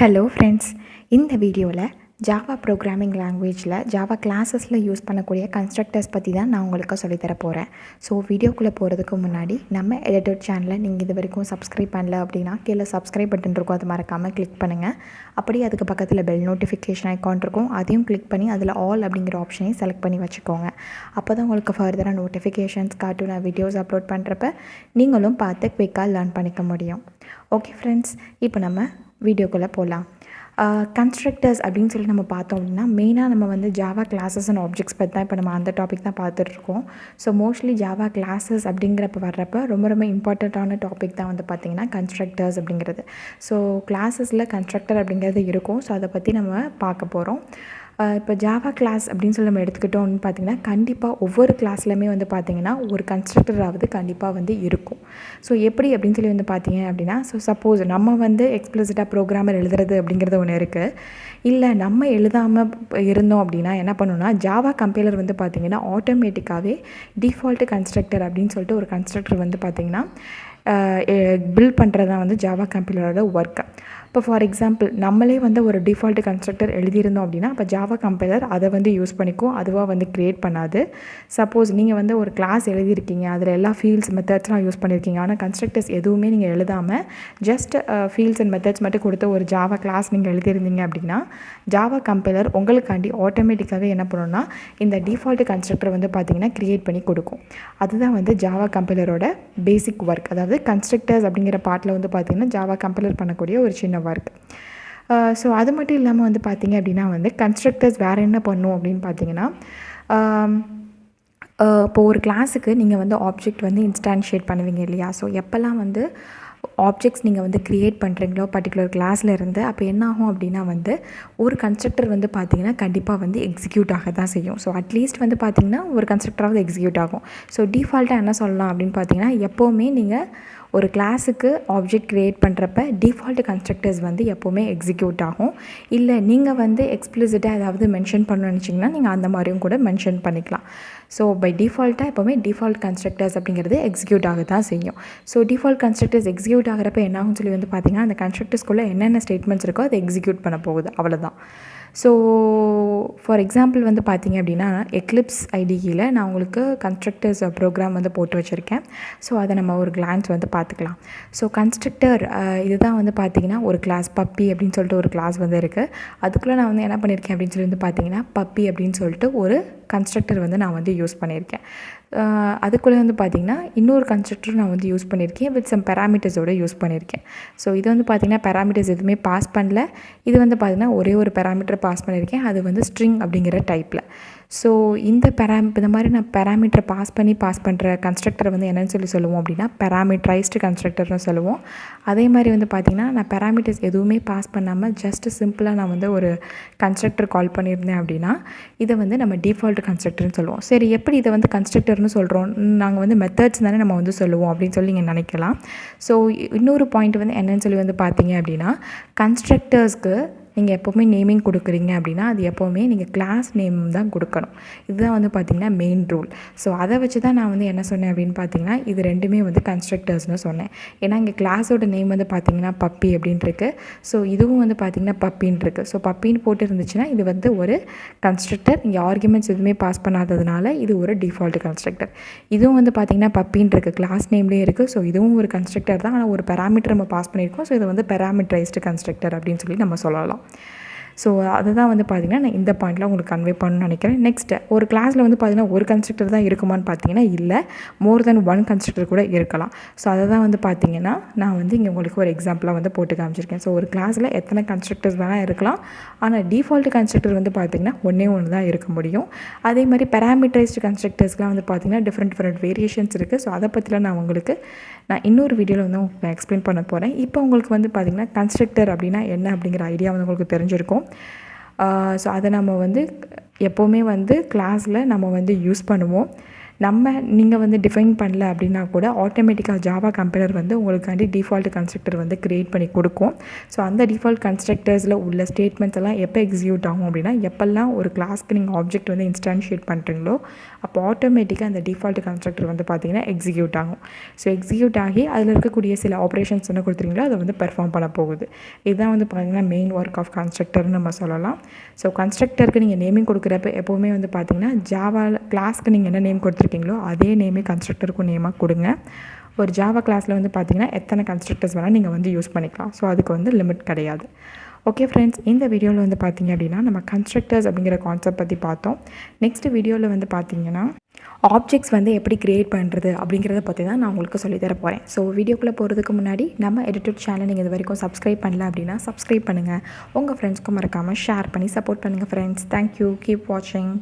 Hello friends, இந்த வீடியோவில் Java programming லாங்குவேஜில் ஜாவா கிளாஸஸில் யூஸ் பண்ணக்கூடிய கன்ஸ்ட்ரக்டர்ஸ் பற்றி தான் நான் உங்களுக்கு சொல்லித்தர போகிறேன். ஸோ வீடியோக்குள்ளே போகிறதுக்கு முன்னாடி நம்ம எடிட்டட் சேனலை நீங்கள் இது வரைக்கும் சப்ஸ்கிரைப் பண்ணல அப்படின்னா கீழே சப்ஸ்கிரைப் பட்டன் இருக்கும், அது மறக்காமல் கிளிக் பண்ணுங்கள். அப்படியே அதுக்கு பக்கத்தில் பெல் நோட்டிஃபிகேஷன் ஐக்கான் இருக்கும், அதையும் கிளிக் பண்ணி அதில் ஆல் அப்படிங்கிற ஆப்ஷனையும் செலக்ட் பண்ணி வச்சுக்கோங்க. அப்போ தான் உங்களுக்கு ஃபர்தராக நோட்டிஃபிகேஷன்ஸ் காட்டும், நான் வீடியோஸ் அப்லோட் பண்ணுறப்ப நீங்களும் பார்த்து குயிக்காக லேர்ன் பண்ணிக்க முடியும். ஓகே ஃப்ரெண்ட்ஸ், இப்போ நம்ம வீடியோக்குள்ளே போகலாம். கன்ஸ்ட்ரக்டர்ஸ் அப்படின்னு சொல்லி நம்ம பார்த்தோம் அப்படின்னா மெயினாக நம்ம வந்து ஜாவா கிளாஸஸ் அண்ட் ஆப்ஜெக்ட்ஸ் பற்றி தான் இப்போ நம்ம அந்த டாபிக் தான் பார்த்துட்ருக்கோம். ஸோ மோஸ்ட்லி ஜாவா கிளாஸஸ் அப்படிங்கிறப்ப வர்றப்போ ரொம்ப இம்பார்ட்டண்ட்டான டாபிக் தான் வந்து பார்த்திங்கன்னா கன்ஸ்ட்ரக்டர்ஸ் அப்படிங்கிறது. ஸோ கிளாஸஸில் கன்ஸ்ட்ரக்டர் அப்படிங்கிறது இருக்கும். ஸோ அதை பற்றி நம்ம பார்க்க போகிறோம். இப்போ ஜாவா கிளாஸ் அப்படின்னு சொல்லி நம்ம எடுத்துக்கிட்டோம் அப்படின்னு பார்த்திங்கன்னா கண்டிப்பாக ஒவ்வொரு கிளாஸ்லையுமே வந்து பார்த்திங்கன்னா ஒரு கன்ஸ்ட்ரக்டராவது கண்டிப்பாக வந்து இருக்கும். ஸோ எப்படி அப்படின்னு சொல்லி வந்து பார்த்திங்க அப்படின்னா, ஸோ சப்போஸ் நம்ம வந்து எக்ஸ்பிளிசிட்டாக ப்ரோக்ராமர் எழுதுறது அப்படிங்கிறது ஒன்று இருக்குது. இல்லை நம்ம எழுதாமல் இருந்தோம் அப்படின்னா என்ன பண்ணணும்னா, ஜாவா கம்பைலர் வந்து பார்த்திங்கன்னா ஆட்டோமேட்டிக்காகவே டிஃபால்ட்டு கன்ஸ்ட்ரக்டர் அப்படின்னு சொல்லிட்டு ஒரு கன்ஸ்ட்ரக்டர் வந்து பார்த்திங்கன்னா பில்ட் பண்ணுறது தான் வந்து ஜாவா கம்பைலரோட ஒர்க்கு. இப்போ ஃபார் எக்ஸாம்பிள் நம்மளே வந்து ஒரு டிஃபால்ட் கன்ஸ்ட்ரக்டர் எழுதியிருந்தோம் அப்படின்னா அப்போ ஜாவா கம்பைலர் அதை வந்து யூஸ் பண்ணிக்கும், அதுவாக வந்து க்ரியேட் பண்ணாது. சப்போஸ் நீங்கள் வந்து ஒரு கிளாஸ் எழுதியிருக்கீங்க, அதில் எல்லா ஃபீல்ட்ஸ் மெத்தட்ஸ்லாம் யூஸ் பண்ணியிருக்கீங்க, ஆனால் கன்ஸ்ட்ரக்டர்ஸ் எதுவுமே நீங்கள் எழுதாமல் ஜஸ்ட் ஃபீல்ட்ஸ் அண்ட் மெத்தட்ஸ் மட்டும் கொடுத்த ஒரு ஜாவா கிளாஸ் நீங்கள் எழுதியிருந்தீங்க அப்படின்னா ஜாவா கம்பைலர் உங்களுக்காண்டி ஆட்டோமேட்டிக்காகவே என்ன பண்ணணும்னா இந்த டிஃபால்ட் கன்ஸ்ட்ரக்டர் வந்து பார்த்திங்கன்னா க்ரியேட் பண்ணி கொடுக்கும். அதுதான் வந்து ஜாவா கம்பைலரோட பேசிக் ஒர்க். அதாவது கன்ஸ்ட்ரக்டர்ஸ் அப்படிங்கிற பார்ட்டில் வந்து பார்த்திங்கன்னா ஜாவா கம்பைலர் பண்ணக்கூடிய ஒரு சின்ன ஒர்க். ஸோ அது மட்டும் இல்லாமல் வந்து பார்த்திங்க அப்படின்னா வந்து கன்ஸ்ட்ரக்டர்ஸ் வேறு என்ன பண்ணும் அப்படின்னு பார்த்திங்கன்னா, இப்போ ஒரு கிளாஸுக்கு நீங்கள் வந்து ஆப்ஜெக்ட் வந்து இன்ஸ்டான்ஷியேட் பண்ணுவீங்க இல்லையா. ஸோ எப்போல்லாம் வந்து ஆப்ஜெக்ட்ஸ் நீங்கள் வந்து க்ரியேட் பண்ணுறீங்களோ பர்டிகுலர் கிளாஸில் இருந்து, அப்போ என்ன ஆகும் அப்படின்னா வந்து ஒரு கன்ஸ்ட்ரக்டர் வந்து பார்த்திங்கன்னா கண்டிப்பாக வந்து எக்ஸிக்யூட் ஆக தான் செய்யும். ஸோ அட்லீஸ்ட் வந்து பார்த்திங்கன்னா ஒரு கன்ஸ்ட்ரக்டராவது எக்ஸிக்யூட் ஆகும். ஸோ டிஃபால்ட்டாக என்ன சொல்லலாம் அப்படின்னு பார்த்திங்கன்னா, எப்போவுமே நீங்கள் ஒரு கிளாஸுக்கு ஆப்ஜெக்ட் க்ரியேட் பண்ணுறப்ப டிஃபால்ட் கன்ஸ்ட்ரக்டர்ஸ் வந்து எப்போவுமே எக்ஸிக்யூட் ஆகும். இல்லை நீங்கள் வந்து எக்ஸ்பிளிசிட்டாக ஏதாவது மென்ஷன் பண்ணணும்னு நினச்சிங்கன்னா நீங்கள் அந்த மாதிரியும் கூட மென்ஷன் பண்ணிக்கலாம். ஸோ பை டிஃபால்ட்டாக எப்போவுமே டிஃபால்ட் கன்ஸ்ட்ரக்டர்ஸ் அப்படிங்கிறது எக்ஸிக்யூட் ஆக தான் செய்யும். ஸோ டிஃபால்ட் கன்ஸ்ட்ரக்டர்ஸ் எக்ஸிக்யூட் ஆகிறப்ப என்ன ஆகும்னு சொல்லி வந்து பார்த்திங்கன்னா அந்த கன்ஸ்ட்ரக்டர்ஸ்குள்ளே என்னென்ன ஸ்டேட்மெண்ட்ஸ் இருக்கோ அதை எக்ஸிக்யூட் பண்ண போகுது, அவ்வளோதான். ஸோ ஃபார் எக்ஸாம்பிள் வந்து பார்த்திங்க அப்படின்னா எக்லிப்ஸ் ஐடியில் நான் உங்களுக்கு கன்ஸ்ட்ரக்டர்ஸ் ப்ரோக்ராம் வந்து போட்டு வச்சுருக்கேன். ஸோ அதை நம்ம ஒரு கிளான்ஸ் வந்து பார்த்துக்கலாம். ஸோ கன்ஸ்ட்ரக்டர் இதுதான் வந்து பார்த்திங்கன்னா ஒரு கிளாஸ் பப்பி அப்படின்னு சொல்லிட்டு ஒரு கிளாஸ் வந்து இருக்குது. அதுக்குள்ளே நான் வந்து என்ன பண்ணியிருக்கேன் அப்படின்னு சொல்லி வந்து பார்த்திங்கன்னா பப்பி அப்படின்னு சொல்லிட்டு ஒரு கன்ஸ்ட்ரக்டர் வந்து நான் வந்து யூஸ் பண்ணியிருக்கேன். அதுக்குள்ளே வந்து பார்த்திங்கன்னா இன்னொரு கன்ஸ்ட்ரக்டர் நான் வந்து யூஸ் பண்ணியிருக்கேன் வித் சம் பேராமீட்டர்ஸோடு யூஸ் பண்ணியிருக்கேன். ஸோ இது வந்து பார்த்திங்கன்னா பேராமீட்டர்ஸ் எதுவுமே பாஸ் பண்ணல. இது வந்து பார்த்திங்கன்னா ஒரே ஒரு பேராமீட்டர் பாஸ் பண்ணியிருக்கேன், அது வந்து ஸ்ட்ரிங் அப்படிங்கிற டைப்பில். ஸோ இந்த மாதிரி நான் பேராமீட்டரை பாஸ் பண்ணுற கன்ஸ்ட்ரக்டரை வந்து என்னென்னு சொல்லி சொல்லுவோம் அப்படின்னா பேராமீட்டரைஸ்டு கன்ஸ்ட்ரக்டர்னு சொல்லுவோம். அதே மாதிரி வந்து பார்த்திங்கன்னா நான் பேராமீட்டர்ஸ் எதுவுமே பாஸ் பண்ணாமல் ஜஸ்ட்டு சிம்பிளாக நான் வந்து ஒரு கன்ஸ்ட்ரக்டர் கால் பண்ணியிருந்தேன் அப்படின்னா இதை வந்து நம்ம டிஃபால்ட் கன்ஸ்ட்ரக்டர்னு சொல்லுவோம். சரி, எப்படி இதை வந்து கன்ஸ்ட்ரக்டர்னு சொல்கிறோம், நாங்கள் வந்து மெத்தட்ஸ் தானே நம்ம வந்து சொல்லுவோம் அப்படின்னு சொல்லி நீங்கள் நினைக்கலாம். ஸோ இன்னொரு பாயிண்ட் வந்து என்னென்னு சொல்லி வந்து பார்த்தீங்க அப்படின்னா கன்ஸ்ட்ரக்டர்ஸ்க்கு நீங்கள் எப்போவுமே நேமிங் கொடுக்குறீங்க அப்படின்னா அது எப்போவுமே நீங்கள் கிளாஸ் நேம் தான் கொடுக்கணும். இதுதான் வந்து பார்த்திங்கன்னா மெயின் ரூல். ஸோ அதை வச்சு தான் நான் வந்து என்ன சொன்னேன் அப்படின்னு பார்த்தீங்கன்னா இது ரெண்டுமே வந்து கன்ஸ்ட்ரக்டர்ஸ்னு சொன்னேன். ஏன்னா இங்கே கிளாஸோட நேம் வந்து பார்த்திங்கன்னா பப்பி அப்படின்ட்டு இருக்குது. ஸோ இதுவும் வந்து பார்த்திங்கன்னா பப்பின்னு இருக்குது. ஸோ பப்பின்னு போட்டு இருந்துச்சுன்னா இது வந்து ஒரு கன்ஸ்ட்ரக்டர். இங்கே ஆர்குமெண்ட்ஸ் எதுவுமே பாஸ் பண்ணாததுனால இது ஒரு டிஃபால்ட் கன்ஸ்ட்ரக்டர். இதுவும் வந்து பார்த்திங்கன்னா பப்பின்னு இருக்குது, கிளாஸ் நேம்லேயே இருக்குது. ஸோ இதுவும் ஒரு கன்ஸ்ட்ரக்டர் தான், ஆனால் ஒரு பேராமீட்டர் நம்ம பாஸ் பண்ணியிருக்கோம். ஸோ இது வந்து பேராமீட்டரைஸ்டு கன்ஸ்ட்ரக்டர் அப்படின்னு சொல்லி நம்ம சொல்லலாம். ஸோ அதுதான் வந்து பார்த்திங்கன்னா நான் இந்த பாயிண்டில் உங்களுக்கு கன்வே பண்ணணும்னு நினைக்கிறேன். நெக்ஸ்ட்டு ஒரு கிளாஸில் வந்து பார்த்திங்கன்னா ஒரு கன்ஸ்ட்ரக்டர் தான் இருக்குமான்னு பார்த்தீங்கன்னா இல்லை, மோர் தென் ஒன் கன்ஸ்ட்ரக்டர் கூட இருக்கலாம். ஸோ அதை தான் வந்து பார்த்திங்கன்னா நான் வந்து இங்கே உங்களுக்கு ஒரு எக்ஸாம்பிளாக வந்து போட்டு காமிச்சிருக்கேன். ஸோ ஒரு கிளாஸில் எத்தனை கன்ஸ்ட்ரக்டர்ஸ் வேணால் இருக்கலாம், ஆனால் டிஃபால்ட் கன்ஸ்ட்ரக்டர் வந்து பார்த்திங்கன்னா ஒன்றே தான் இருக்க முடியும். அதே மாதிரி பேராமீட்டரைஸ்டு கன்ஸ்ட்ரக்டர்ஸ்லாம் வந்து பார்த்திங்கன்னா டிஃப்ரெண்ட் வேரியேஷன்ஸ் இருக்குது. ஸோ அதை பற்றிலாம் நான் இன்னொரு வீடியோவில் வந்து உங்களுக்கு எக்ஸ்பிளைன் பண்ண போகிறேன். இப்போ உங்களுக்கு வந்து பார்த்திங்கன்னா கன்ஸ்ட்ரக்டர் அப்படின்னா என்ன அப்படிங்கிற ஐடியா வந்து உங்களுக்கு தெரிஞ்சிருக்கும். ஸோ அதை நம்ம வந்து எப்போவுமே வந்து கிளாஸில் நம்ம வந்து யூஸ் பண்ணுவோம். நீங்கள் வந்து டிஃபைன் பண்ணல அப்படின்னா கூட ஆட்டோமேட்டிக்காக ஜாவா கம்பைலர் வந்து உங்களுக்காண்டி டிஃபால்ட் கன்ஸ்ட்ரக்டர் வந்து க்ரியேட் பண்ணி கொடுக்கும். ஸோ அந்த டிஃபால்ட் கன்ஸ்ட்ரக்டர்ஸில் உள்ள ஸ்டேட்மெண்ட்ஸ் எல்லாம் எப்போ எக்ஸிக்யூட் ஆகும் அப்படின்னா, எப்போல்லாம் ஒரு கிளாஸ்க்கு நீங்கள் ஆப்ஜெக்ட் வந்து இன்ஸ்டான்ஷியேட் பண்ணுறீங்களோ அப்போ ஆட்டோமேட்டிக்காக அந்த டிஃபால்ட் கன்ஸ்ட்ரக்டர் வந்து பார்த்திங்கன்னா எக்ஸிக்யூட் ஆகும். ஸோ எக்ஸிக்யூட் ஆகி அதில் இருக்கக்கூடிய சில ஆப்ரேஷன்ஸ் என்ன கொடுத்துருங்களோ அதை வந்து பெர்ஃபார்ம் பண்ண போகுது. இதுதான் வந்து பார்த்திங்கன்னா மெயின் ஒர்க் ஆஃப் கன்ஸ்ட்ரக்டர்னு நம்ம சொல்லலாம். ஸோ கன்ஸ்ட்ரக்டருக்கு நீங்கள் நேமிங் கொடுக்குறப்ப எப்போவுமே வந்து பார்த்திங்கன்னா ஜாவா கிளாஸ்க்கு நீங்கள் என்ன நேம் கொடுத்துருக்கீங்களோ அதே நேமே கன்ஸ்ட்ரக்டருக்கும் நேமாக கொடுங்க. ஒரு ஜாவா கிளாஸில் வந்து பார்த்திங்கன்னா எத்தனை கன்ஸ்ட்ரக்டர்ஸ் வேணால் நீங்கள் வந்து யூஸ் பண்ணிக்கலாம். ஸோ அதுக்கு வந்து லிமிட் கிடையாது. ஓகே ஃப்ரெண்ட்ஸ், இந்த வீடியோவில் வந்து பார்த்திங்க அப்படின்னா நம்ம கன்ஸ்ட்ரக்டர்ஸ் அப்படிங்கிற கான்செப்ட் பற்றி பார்த்தோம். நெக்ஸ்ட் வீடியோவில் வந்து பார்த்திங்கன்னா ஆப்ஜெக்ட்ஸ் வந்து எப்படி க்ரியேட் பண்ணுறது அப்படிங்கிறத பற்றி தான் நான் உங்களுக்கு சொல்லித்தர போகிறேன். ஸோ வீடியோக்குள்ளே போகிறதுக்கு முன்னாடி நம்ம edutut சேனல் நீங்கள் இது வரைக்கும் சப்ஸ்கிரைப் பண்ணல அப்படின்னா சப்ஸ்கிரைப் பண்ணுங்கள். உங்கள் ஃப்ரெண்ட்ஸ்க்கும் மறக்காமல் ஷேர் பண்ணி சப்போர்ட் பண்ணுங்கள் ஃப்ரெண்ட்ஸ். தேங்க்யூ. கீப் வாட்சிங்.